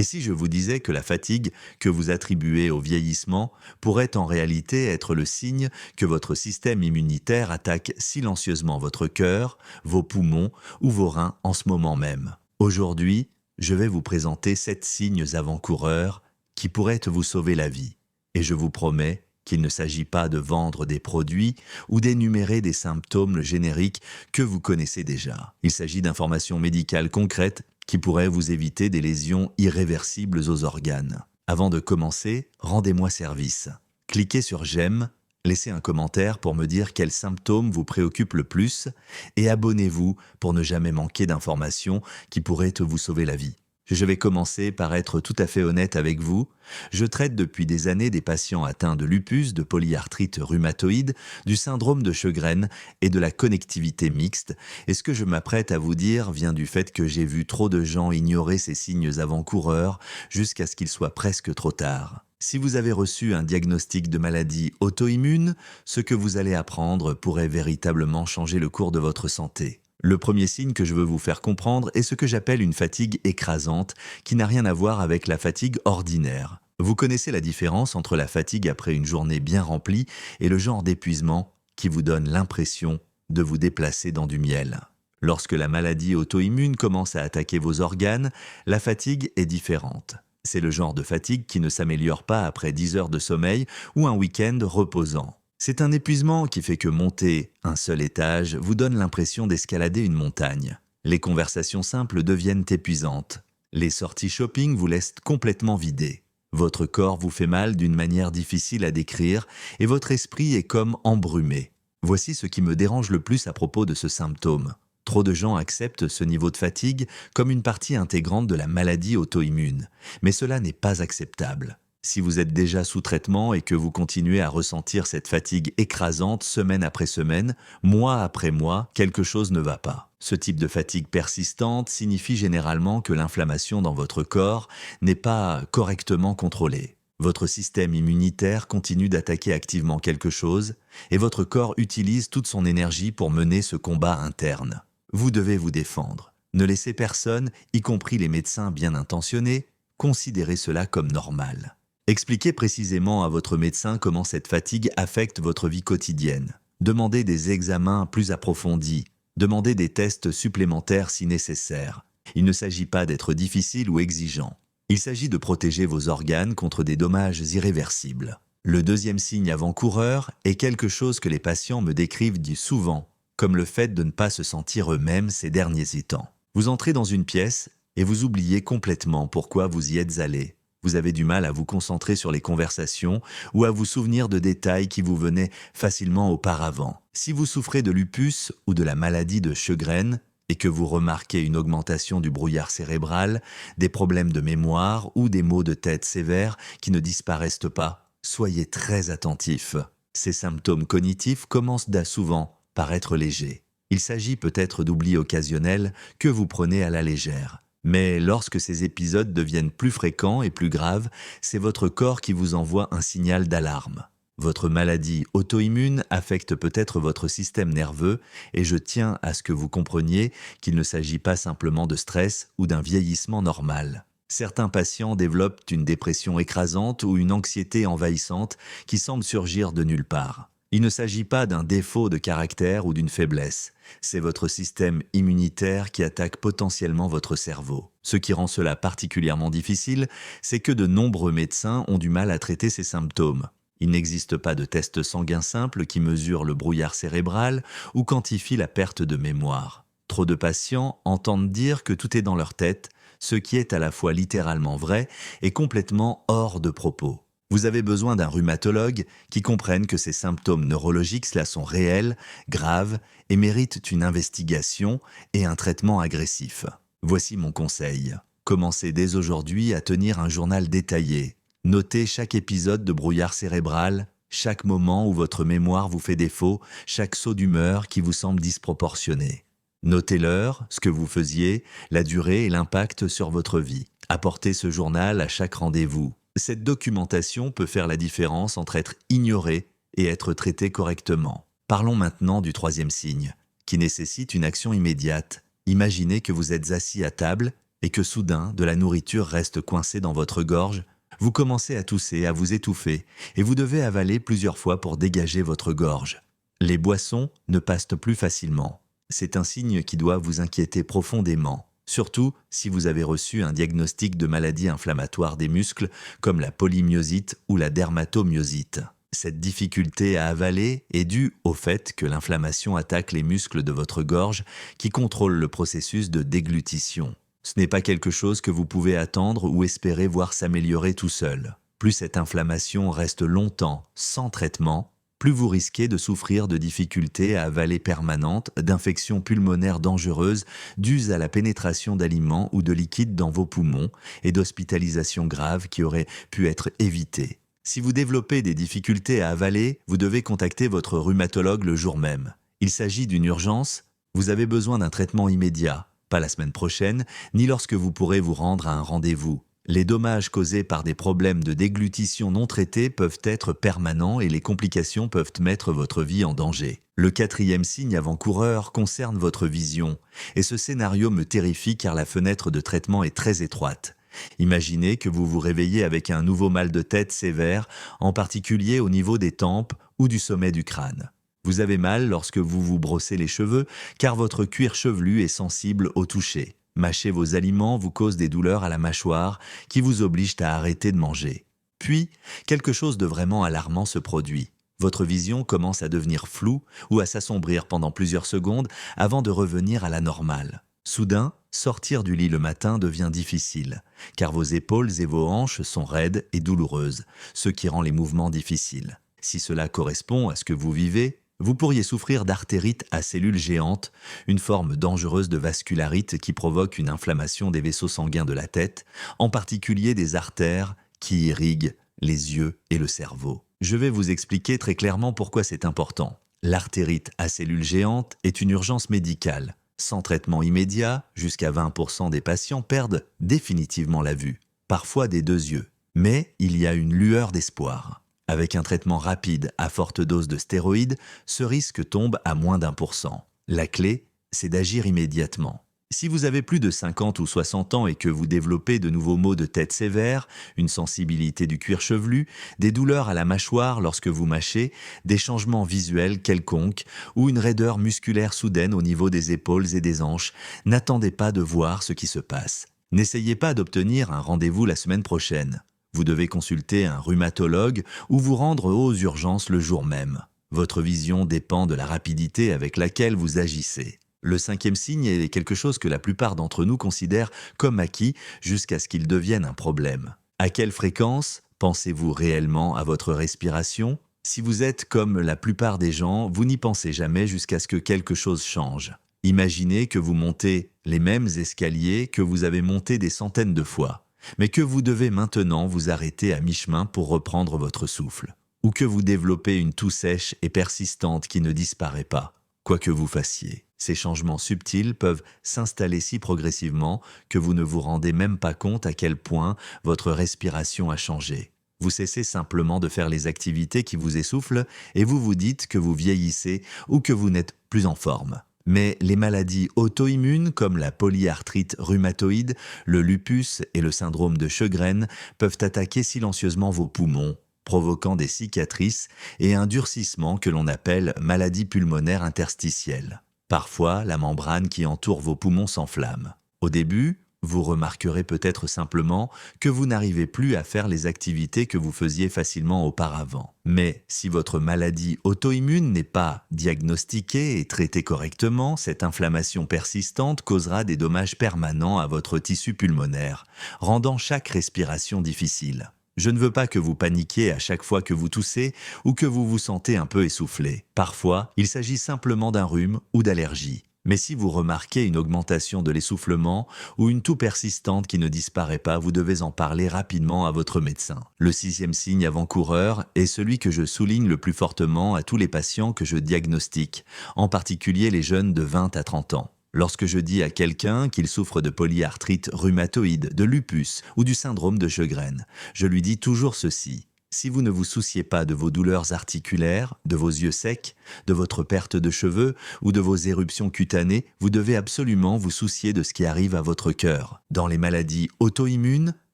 Et si je vous disais que la fatigue que vous attribuez au vieillissement pourrait en réalité être le signe que votre système immunitaire attaque silencieusement votre cœur, vos poumons ou vos reins en ce moment même? Aujourd'hui, je vais vous présenter 7 signes avant-coureurs qui pourraient vous sauver la vie. Et je vous promets qu'il ne s'agit pas de vendre des produits ou d'énumérer des symptômes génériques que vous connaissez déjà. Il s'agit d'informations médicales concrètes qui pourraient vous éviter des lésions irréversibles aux organes. Avant de commencer, rendez-moi service. Cliquez sur j'aime, laissez un commentaire pour me dire quels symptômes vous préoccupent le plus et abonnez-vous pour ne jamais manquer d'informations qui pourraient vous sauver la vie. Je vais commencer par être tout à fait honnête avec vous. Je traite depuis des années des patients atteints de lupus, de polyarthrite rhumatoïde, du syndrome de Sjögren et de la connectivité mixte. Et ce que je m'apprête à vous dire vient du fait que j'ai vu trop de gens ignorer ces signes avant-coureurs jusqu'à ce qu'il soit presque trop tard. Si vous avez reçu un diagnostic de maladie auto-immune, ce que vous allez apprendre pourrait véritablement changer le cours de votre santé. Le premier signe que je veux vous faire comprendre est ce que j'appelle une fatigue écrasante, qui n'a rien à voir avec la fatigue ordinaire. Vous connaissez la différence entre la fatigue après une journée bien remplie et le genre d'épuisement qui vous donne l'impression de vous déplacer dans du miel. Lorsque la maladie auto-immune commence à attaquer vos organes, la fatigue est différente. C'est le genre de fatigue qui ne s'améliore pas après 10 heures de sommeil ou un week-end reposant. C'est un épuisement qui fait que monter un seul étage vous donne l'impression d'escalader une montagne. Les conversations simples deviennent épuisantes. Les sorties shopping vous laissent complètement vidé. Votre corps vous fait mal d'une manière difficile à décrire et votre esprit est comme embrumé. Voici ce qui me dérange le plus à propos de ce symptôme. Trop de gens acceptent ce niveau de fatigue comme une partie intégrante de la maladie auto-immune. Mais cela n'est pas acceptable. Si vous êtes déjà sous traitement et que vous continuez à ressentir cette fatigue écrasante semaine après semaine, mois après mois, quelque chose ne va pas. Ce type de fatigue persistante signifie généralement que l'inflammation dans votre corps n'est pas correctement contrôlée. Votre système immunitaire continue d'attaquer activement quelque chose et votre corps utilise toute son énergie pour mener ce combat interne. Vous devez vous défendre. Ne laissez personne, y compris les médecins bien intentionnés, considérer cela comme normal. Expliquez précisément à votre médecin comment cette fatigue affecte votre vie quotidienne. Demandez des examens plus approfondis. Demandez des tests supplémentaires si nécessaire. Il ne s'agit pas d'être difficile ou exigeant. Il s'agit de protéger vos organes contre des dommages irréversibles. Le deuxième signe avant-coureur est quelque chose que les patients me décrivent souvent, comme le fait de ne pas se sentir eux-mêmes ces derniers temps. Vous entrez dans une pièce et vous oubliez complètement pourquoi vous y êtes allé. Vous avez du mal à vous concentrer sur les conversations ou à vous souvenir de détails qui vous venaient facilement auparavant. Si vous souffrez de lupus ou de la maladie de Sjögren et que vous remarquez une augmentation du brouillard cérébral, des problèmes de mémoire ou des maux de tête sévères qui ne disparaissent pas, soyez très attentifs. Ces symptômes cognitifs commencent souvent par être légers. Il s'agit peut-être d'oublis occasionnels que vous prenez à la légère. Mais lorsque ces épisodes deviennent plus fréquents et plus graves, c'est votre corps qui vous envoie un signal d'alarme. Votre maladie auto-immune affecte peut-être votre système nerveux et je tiens à ce que vous compreniez qu'il ne s'agit pas simplement de stress ou d'un vieillissement normal. Certains patients développent une dépression écrasante ou une anxiété envahissante qui semble surgir de nulle part. Il ne s'agit pas d'un défaut de caractère ou d'une faiblesse. C'est votre système immunitaire qui attaque potentiellement votre cerveau. Ce qui rend cela particulièrement difficile, c'est que de nombreux médecins ont du mal à traiter ces symptômes. Il n'existe pas de test sanguin simple qui mesure le brouillard cérébral ou quantifie la perte de mémoire. Trop de patients entendent dire que tout est dans leur tête, ce qui est à la fois littéralement vrai et complètement hors de propos. Vous avez besoin d'un rhumatologue qui comprenne que ces symptômes neurologiques sont réels, graves et méritent une investigation et un traitement agressif. Voici mon conseil. Commencez dès aujourd'hui à tenir un journal détaillé. Notez chaque épisode de brouillard cérébral, chaque moment où votre mémoire vous fait défaut, chaque saut d'humeur qui vous semble disproportionné. Notez l'heure, ce que vous faisiez, la durée et l'impact sur votre vie. Apportez ce journal à chaque rendez-vous. Cette documentation peut faire la différence entre être ignoré et être traité correctement. Parlons maintenant du troisième signe, qui nécessite une action immédiate. Imaginez que vous êtes assis à table et que soudain, de la nourriture reste coincée dans votre gorge, vous commencez à tousser, à vous étouffer, et vous devez avaler plusieurs fois pour dégager votre gorge. Les boissons ne passent plus facilement. C'est un signe qui doit vous inquiéter profondément, surtout si vous avez reçu un diagnostic de maladie inflammatoire des muscles comme la polymyosite ou la dermatomyosite. Cette difficulté à avaler est due au fait que l'inflammation attaque les muscles de votre gorge qui contrôlent le processus de déglutition. Ce n'est pas quelque chose que vous pouvez attendre ou espérer voir s'améliorer tout seul. Plus cette inflammation reste longtemps sans traitement, plus vous risquez de souffrir de difficultés à avaler permanentes, d'infections pulmonaires dangereuses dues à la pénétration d'aliments ou de liquides dans vos poumons et d'hospitalisations graves qui auraient pu être évitées. Si vous développez des difficultés à avaler, vous devez contacter votre rhumatologue le jour même. Il s'agit d'une urgence, vous avez besoin d'un traitement immédiat, pas la semaine prochaine, ni lorsque vous pourrez vous rendre à un rendez-vous. Les dommages causés par des problèmes de déglutition non traités peuvent être permanents et les complications peuvent mettre votre vie en danger. Le 4e signe avant-coureur concerne votre vision, et ce scénario me terrifie car la fenêtre de traitement est très étroite. Imaginez que vous vous réveillez avec un nouveau mal de tête sévère, en particulier au niveau des tempes ou du sommet du crâne. Vous avez mal lorsque vous vous brossez les cheveux car votre cuir chevelu est sensible au toucher. Mâcher vos aliments vous cause des douleurs à la mâchoire qui vous obligent à arrêter de manger. Puis, quelque chose de vraiment alarmant se produit. Votre vision commence à devenir floue ou à s'assombrir pendant plusieurs secondes avant de revenir à la normale. Soudain, sortir du lit le matin devient difficile, car vos épaules et vos hanches sont raides et douloureuses, ce qui rend les mouvements difficiles. Si cela correspond à ce que vous vivez, vous pourriez souffrir d'artérite à cellules géantes, une forme dangereuse de vascularite qui provoque une inflammation des vaisseaux sanguins de la tête, en particulier des artères qui irriguent les yeux et le cerveau. Je vais vous expliquer très clairement pourquoi c'est important. L'artérite à cellules géantes est une urgence médicale. Sans traitement immédiat, jusqu'à 20% des patients perdent définitivement la vue, parfois des 2 yeux. Mais il y a une lueur d'espoir. Avec un traitement rapide à forte dose de stéroïdes, ce risque tombe à moins d'1%. La clé, c'est d'agir immédiatement. Si vous avez plus de 50 ou 60 ans et que vous développez de nouveaux maux de tête sévères, une sensibilité du cuir chevelu, des douleurs à la mâchoire lorsque vous mâchez, des changements visuels quelconques ou une raideur musculaire soudaine au niveau des épaules et des hanches, n'attendez pas de voir ce qui se passe. N'essayez pas d'obtenir un rendez-vous la semaine prochaine. Vous devez consulter un rhumatologue ou vous rendre aux urgences le jour même. Votre vision dépend de la rapidité avec laquelle vous agissez. Le 5e signe est quelque chose que la plupart d'entre nous considèrent comme acquis jusqu'à ce qu'il devienne un problème. À quelle fréquence pensez-vous réellement à votre respiration? Si vous êtes comme la plupart des gens, vous n'y pensez jamais jusqu'à ce que quelque chose change. Imaginez que vous montez les mêmes escaliers que vous avez montés des centaines de fois, mais que vous devez maintenant vous arrêter à mi-chemin pour reprendre votre souffle, ou que vous développez une toux sèche et persistante qui ne disparaît pas, quoi que vous fassiez. Ces changements subtils peuvent s'installer si progressivement que vous ne vous rendez même pas compte à quel point votre respiration a changé. Vous cessez simplement de faire les activités qui vous essoufflent et vous vous dites que vous vieillissez ou que vous n'êtes plus en forme. Mais les maladies auto-immunes comme la polyarthrite rhumatoïde, le lupus et le syndrome de Sjögren peuvent attaquer silencieusement vos poumons, provoquant des cicatrices et un durcissement que l'on appelle maladie pulmonaire interstitielle. Parfois, la membrane qui entoure vos poumons s'enflamme. Au début, vous remarquerez peut-être simplement que vous n'arrivez plus à faire les activités que vous faisiez facilement auparavant. Mais si votre maladie auto-immune n'est pas diagnostiquée et traitée correctement, cette inflammation persistante causera des dommages permanents à votre tissu pulmonaire, rendant chaque respiration difficile. Je ne veux pas que vous paniquiez à chaque fois que vous toussez ou que vous vous sentez un peu essoufflé. Parfois, il s'agit simplement d'un rhume ou d'allergie. Mais si vous remarquez une augmentation de l'essoufflement ou une toux persistante qui ne disparaît pas, vous devez en parler rapidement à votre médecin. Le 6e signe avant-coureur est celui que je souligne le plus fortement à tous les patients que je diagnostique, en particulier les jeunes de 20 à 30 ans. Lorsque je dis à quelqu'un qu'il souffre de polyarthrite rhumatoïde, de lupus ou du syndrome de Sjögren, je lui dis toujours ceci. Si vous ne vous souciez pas de vos douleurs articulaires, de vos yeux secs, de votre perte de cheveux ou de vos éruptions cutanées, vous devez absolument vous soucier de ce qui arrive à votre cœur. Dans les maladies auto-immunes,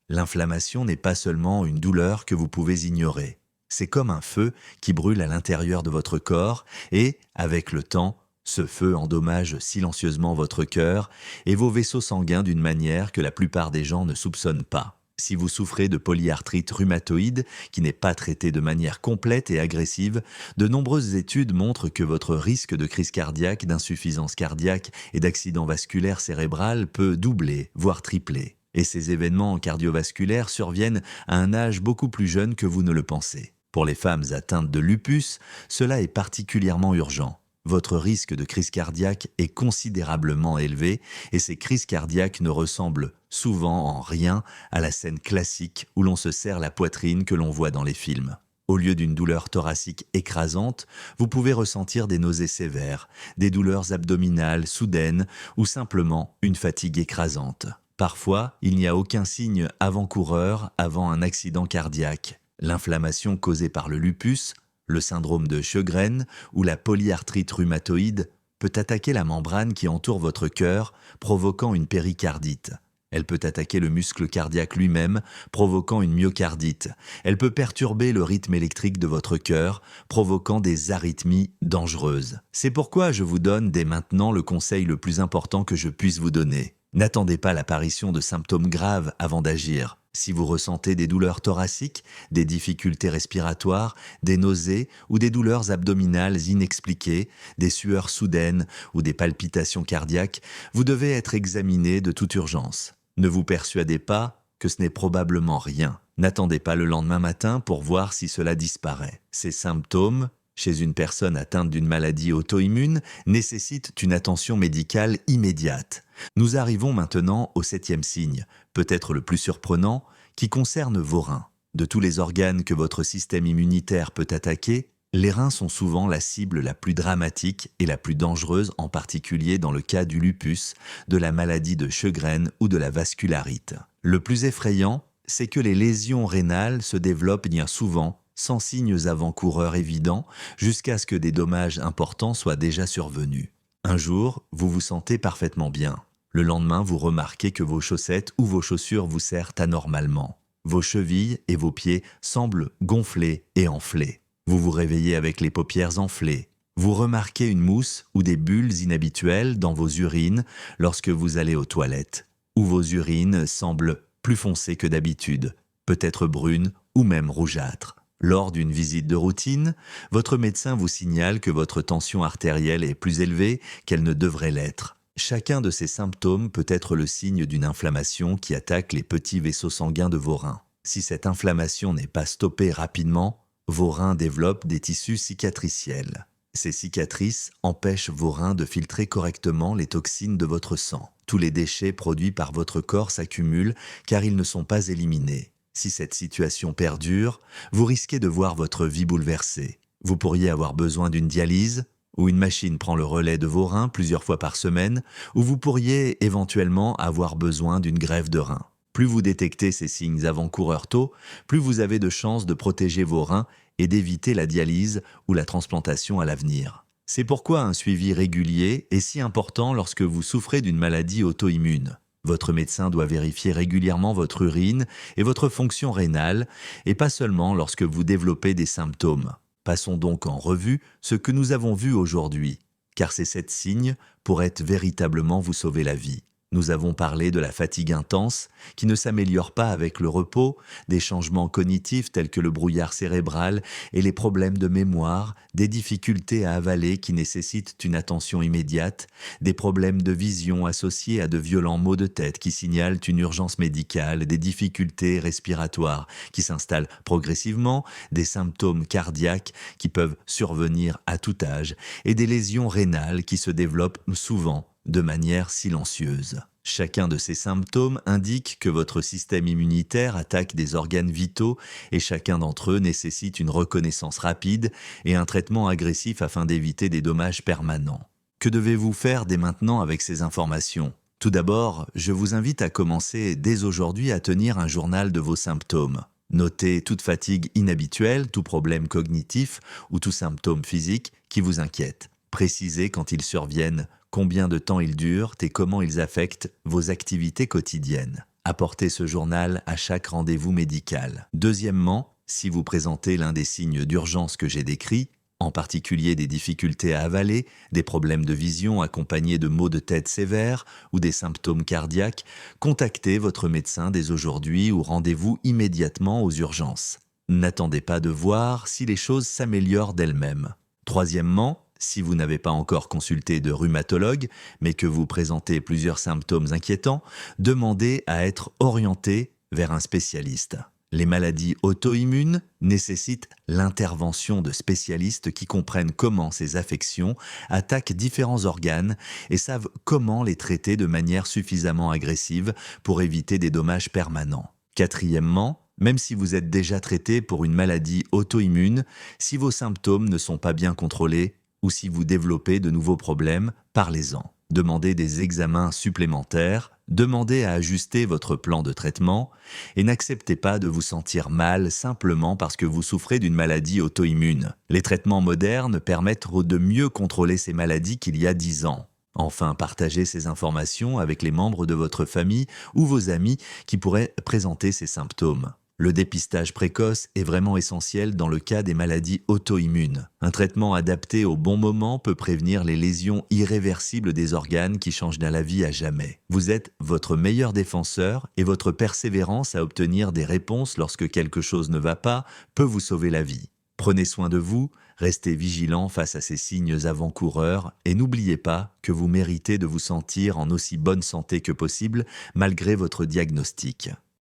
l'inflammation n'est pas seulement une douleur que vous pouvez ignorer. C'est comme un feu qui brûle à l'intérieur de votre corps et, avec le temps, ce feu endommage silencieusement votre cœur et vos vaisseaux sanguins d'une manière que la plupart des gens ne soupçonnent pas. Si vous souffrez de polyarthrite rhumatoïde, qui n'est pas traitée de manière complète et agressive, de nombreuses études montrent que votre risque de crise cardiaque, d'insuffisance cardiaque et d'accident vasculaire cérébral peut doubler, voire tripler. Et ces événements cardiovasculaires surviennent à un âge beaucoup plus jeune que vous ne le pensez. Pour les femmes atteintes de lupus, cela est particulièrement urgent. Votre risque de crise cardiaque est considérablement élevé et ces crises cardiaques ne ressemblent souvent en rien à la scène classique où l'on se serre la poitrine que l'on voit dans les films. Au lieu d'une douleur thoracique écrasante, vous pouvez ressentir des nausées sévères, des douleurs abdominales soudaines ou simplement une fatigue écrasante. Parfois, il n'y a aucun signe avant-coureur avant un accident cardiaque. L'inflammation causée par le lupus, le syndrome de Sjögren ou la polyarthrite rhumatoïde peut attaquer la membrane qui entoure votre cœur, provoquant une péricardite. Elle peut attaquer le muscle cardiaque lui-même, provoquant une myocardite. Elle peut perturber le rythme électrique de votre cœur, provoquant des arythmies dangereuses. C'est pourquoi je vous donne dès maintenant le conseil le plus important que je puisse vous donner. N'attendez pas l'apparition de symptômes graves avant d'agir. Si vous ressentez des douleurs thoraciques, des difficultés respiratoires, des nausées ou des douleurs abdominales inexpliquées, des sueurs soudaines ou des palpitations cardiaques, vous devez être examiné de toute urgence. Ne vous persuadez pas que ce n'est probablement rien. N'attendez pas le lendemain matin pour voir si cela disparaît. Ces symptômes, chez une personne atteinte d'une maladie auto-immune, nécessitent une attention médicale immédiate. Nous arrivons maintenant au 7e signe, peut-être le plus surprenant, qui concerne vos reins. De tous les organes que votre système immunitaire peut attaquer, les reins sont souvent la cible la plus dramatique et la plus dangereuse, en particulier dans le cas du lupus, de la maladie de Sjögren ou de la vascularite. Le plus effrayant, c'est que les lésions rénales se développent bien souvent sans signes avant-coureurs évidents, jusqu'à ce que des dommages importants soient déjà survenus. Un jour, vous vous sentez parfaitement bien. Le lendemain, vous remarquez que vos chaussettes ou vos chaussures vous serrent anormalement. Vos chevilles et vos pieds semblent gonflés et enflés. Vous vous réveillez avec les paupières enflées. Vous remarquez une mousse ou des bulles inhabituelles dans vos urines lorsque vous allez aux toilettes, ou vos urines semblent plus foncées que d'habitude, peut-être brunes ou même rougeâtres. Lors d'une visite de routine, votre médecin vous signale que votre tension artérielle est plus élevée qu'elle ne devrait l'être. Chacun de ces symptômes peut être le signe d'une inflammation qui attaque les petits vaisseaux sanguins de vos reins. Si cette inflammation n'est pas stoppée rapidement, vos reins développent des tissus cicatriciels. Ces cicatrices empêchent vos reins de filtrer correctement les toxines de votre sang. Tous les déchets produits par votre corps s'accumulent car ils ne sont pas éliminés. Si cette situation perdure, vous risquez de voir votre vie bouleversée. Vous pourriez avoir besoin d'une dialyse, ou une machine prend le relais de vos reins plusieurs fois par semaine, ou vous pourriez éventuellement avoir besoin d'une greffe de reins. Plus vous détectez ces signes avant-coureurs tôt, plus vous avez de chances de protéger vos reins et d'éviter la dialyse ou la transplantation à l'avenir. C'est pourquoi un suivi régulier est si important lorsque vous souffrez d'une maladie auto-immune. Votre médecin doit vérifier régulièrement votre urine et votre fonction rénale, et pas seulement lorsque vous développez des symptômes. Passons donc en revue ce que nous avons vu aujourd'hui, car ces 7 signes pourraient véritablement vous sauver la vie. Nous avons parlé de la fatigue intense, qui ne s'améliore pas avec le repos, des changements cognitifs tels que le brouillard cérébral et les problèmes de mémoire, des difficultés à avaler qui nécessitent une attention immédiate, des problèmes de vision associés à de violents maux de tête qui signalent une urgence médicale, des difficultés respiratoires qui s'installent progressivement, des symptômes cardiaques qui peuvent survenir à tout âge et des lésions rénales qui se développent souvent de manière silencieuse. Chacun de ces symptômes indique que votre système immunitaire attaque des organes vitaux et chacun d'entre eux nécessite une reconnaissance rapide et un traitement agressif afin d'éviter des dommages permanents. Que devez-vous faire dès maintenant avec ces informations ? Tout d'abord, je vous invite à commencer dès aujourd'hui à tenir un journal de vos symptômes. Notez toute fatigue inhabituelle, tout problème cognitif ou tout symptôme physique qui vous inquiète. Précisez quand ils surviennent, combien de temps ils durent et comment ils affectent vos activités quotidiennes. Apportez ce journal à chaque rendez-vous médical. Deuxièmement, si vous présentez l'un des signes d'urgence que j'ai décrits, en particulier des difficultés à avaler, des problèmes de vision accompagnés de maux de tête sévères ou des symptômes cardiaques, contactez votre médecin dès aujourd'hui ou rendez-vous immédiatement aux urgences. N'attendez pas de voir si les choses s'améliorent d'elles-mêmes. Troisièmement, si vous n'avez pas encore consulté de rhumatologue, mais que vous présentez plusieurs symptômes inquiétants, demandez à être orienté vers un spécialiste. Les maladies auto-immunes nécessitent l'intervention de spécialistes qui comprennent comment ces affections attaquent différents organes et savent comment les traiter de manière suffisamment agressive pour éviter des dommages permanents. Quatrièmement, même si vous êtes déjà traité pour une maladie auto-immune, si vos symptômes ne sont pas bien contrôlés ou si vous développez de nouveaux problèmes, parlez-en. Demandez des examens supplémentaires, demandez à ajuster votre plan de traitement et n'acceptez pas de vous sentir mal simplement parce que vous souffrez d'une maladie auto-immune. Les traitements modernes permettent de mieux contrôler ces maladies qu'il y a 10 ans. Enfin, partagez ces informations avec les membres de votre famille ou vos amis qui pourraient présenter ces symptômes. Le dépistage précoce est vraiment essentiel dans le cas des maladies auto-immunes. Un traitement adapté au bon moment peut prévenir les lésions irréversibles des organes qui changent la vie à jamais. Vous êtes votre meilleur défenseur et votre persévérance à obtenir des réponses lorsque quelque chose ne va pas peut vous sauver la vie. Prenez soin de vous, restez vigilant face à ces signes avant-coureurs et n'oubliez pas que vous méritez de vous sentir en aussi bonne santé que possible malgré votre diagnostic.